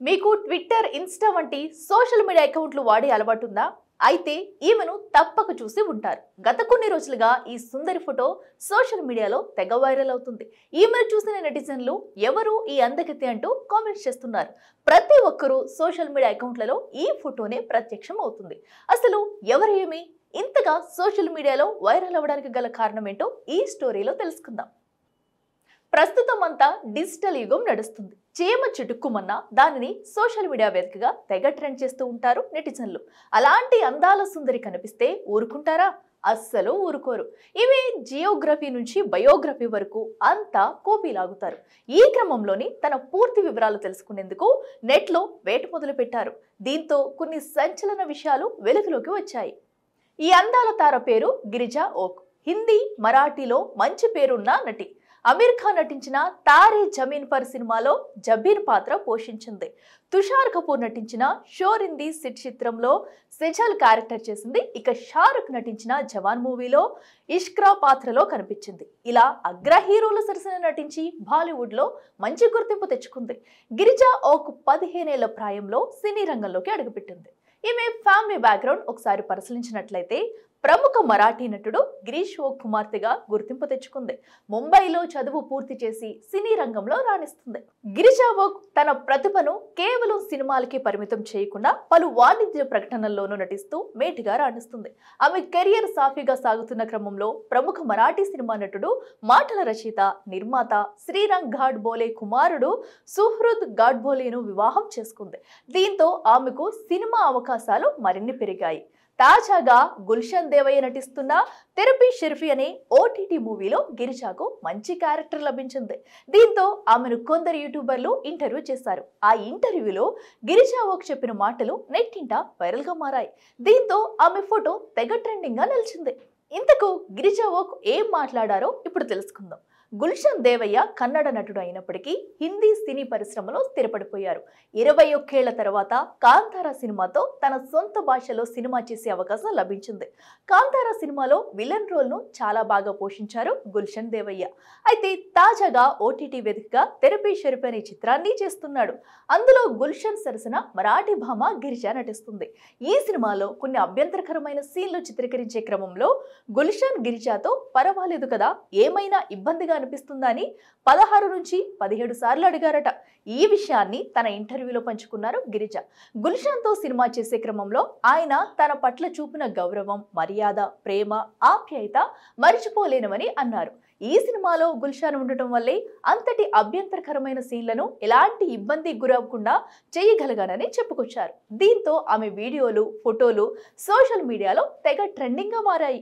మీకు Twitter, Insta వంటి social media అకౌంట్లు వాడే అలవాటు ఉందా? అయితే ఈమెను తప్పక చూసి ఉంటారు. గత కొన్ని రోజులుగా ఈ సుందరి ఫోటో సోషల్ మీడియాలో తెగ వైరల్ అవుతుంది. ఈమెను చూసిన నెటిజన్లు ఎవరు ఈ అందగతి అంటూ కామెంట్స్ చేస్తున్నారు. ప్రతి ఒక్కరూ సోషల్ మీడియా అకౌంట్లలో ఈ ఫోటోనే ప్రత్యక్షం అవుతుంది. అసలు ఎవరు ఏమి ఇంతగా సోషల్ మీడియాలో వైరల్ అవ్వడానికి గల కారణం ఏంటో ఈ స్టోరీలో తెలుసుకుందాం. ప్రస్తుతం అంతా డిజిటల్ యుగం నడుస్తుంది. చీమ చిటుక్కుమన్నా దానిని సోషల్ మీడియా వేదికగా తెగ ట్రెండ్ చేస్తూ ఉంటారు నెటిజన్లు. అలాంటి అందాల సుందరి కనిపిస్తే ఊరుకుంటారా? అస్సలు ఊరుకోరు. ఇవి జియోగ్రఫీ నుంచి బయోగ్రఫీ వరకు అంతా కోపీలాగుతారు. ఈ క్రమంలోని తన పూర్తి వివరాలు తెలుసుకునేందుకు నెట్లో వేట మొదలు పెట్టారు. దీంతో కొన్ని సంచలన విషయాలు వెలుగులోకి వచ్చాయి. ఈ అందాల తార పేరు గిరిజా ఓక్. హిందీ, మరాఠీలో మంచి పేరున్న నటి. అమీర్ ఖాన్ నటించిన తారే జమీన్ పర్ సినిమాలో జబీర్ పాత్ర పోషించింది. తుషార్ కపూర్ నటించిన షోర్ ఇన్ ది సిట్ చిత్రంలో సెజల్ క్యారెక్టర్ చేసింది. ఇక షారుఖ్ నటించిన జవాన్ మూవీలో ఇష్క్రా పాత్రలో కనిపించింది. ఇలా అగ్ర హీరోల సరసన నటించి బాలీవుడ్ లో మంచి గుర్తింపు తెచ్చుకుంది. గిరిజా ఓక్ 15 ఏళ్ల ప్రాయంలో సినీ రంగంలోకి అడుగుపెట్టింది. ఈమె ఫ్యామిలీ బ్యాక్గ్రౌండ్ ఒకసారి పరిశీలించినట్లయితే ప్రముఖ మరాఠీ నటుడు గిరీష్ ఓక్ కుమార్తెగా గుర్తింపు తెచ్చుకుంది. ముంబైలో చదువు పూర్తి చేసి సినీ రంగంలో రాణిస్తుంది. గిరిజా ఓక్ తన ప్రతిభను కేవలం సినిమాలకి పరిమితం చేయకుండా పలు వాణిజ్య ప్రకటనల్లోనూ నటిస్తూ మేటిగా రాణిస్తుంది. ఆమె కెరియర్ సాఫీగా సాగుతున్న క్రమంలో ప్రముఖ మరాఠీ సినిమా నటుడు, మాటల రచయిత, నిర్మాత శ్రీరంగ్ ఘాట్బోలే కుమారుడు సుహృద్ ఘాట్బోలేను వివాహం చేసుకుంది. దీంతో ఆమెకు సినిమా అవకాశాలు మరిన్ని పెరిగాయి. తాజాగా గుల్షన్ దేవయ్య నటిస్తున్న థెరపీ షెర్ఫీ అనే ఓటీటీ మూవీలో గిరిజాకు మంచి క్యారెక్టర్ లభించింది. దీంతో ఆమెను కొందరు యూట్యూబర్లు ఇంటర్వ్యూ చేశారు. ఆ ఇంటర్వ్యూలో గిరిజా ఓక్ చెప్పిన మాటలు నెట్టింట వైరల్ గా మారాయి. దీంతో ఆమె ఫోటో తెగ ట్రెండింగ్ గా నిలిచింది. ఇంతకు గిరిజా ఓక్ ఏం మాట్లాడారో ఇప్పుడు తెలుసుకుందాం. గుల్షన్ దేవయ్య కన్నడ నటుడు అయినప్పటికీ హిందీ సినీ పరిశ్రమలో స్థిరపడిపోయారు. 21 ఏళ్ల తర్వాత కాంతారా సినిమాతో తన సొంత భాషలో సినిమా చేసే అవకాశం లభించింది. కాంతారా సినిమాలో విలన్ రోల్ ను చాలా బాగా పోషించారు గుల్షన్ దేవయ్య. అయితే తాజాగా ఓటీటీ వేదికగా థెరపీ షెర్ఫీ అనే చిత్రాన్ని చేస్తున్నాడు. అందులో గుల్షన్ సరసన మరాఠీ భామ గిరిజా నటిస్తుంది. ఈ సినిమాలో కొన్ని అభ్యంతరకరమైన సీన్లు చిత్రీకరించే క్రమంలో గుల్షన్ గిరిజాతో పర్వాలేదు కదా, ఏమైనా ఇబ్బందిగా అనిపిస్తుందని 16 నుంచి 17 సార్లు అడిగారట. ఈ విషయాన్ని తన ఇంటర్వ్యూలో పంచుకున్నారు గిరిజ. గుల్షన్ తో సినిమా చేసే క్రమంలో ఆయన తన పట్ల చూపిన గౌరవం, మర్యాద, ప్రేమ, ఆప్యాయత మరిచిపోలేనివని అన్నారు. ఈ సినిమాలో గుల్షన్ ఉండటం వల్లే అంతటి అభ్యంతరకరమైన సీన్లను ఎలాంటి ఇబ్బంది గురవకుండా చేయగలిగానని చెప్పుకొచ్చారు. దీంతో ఆమె వీడియోలు, ఫోటోలు సోషల్ మీడియాలో తెగ ట్రెండింగ్ గా మారాయి.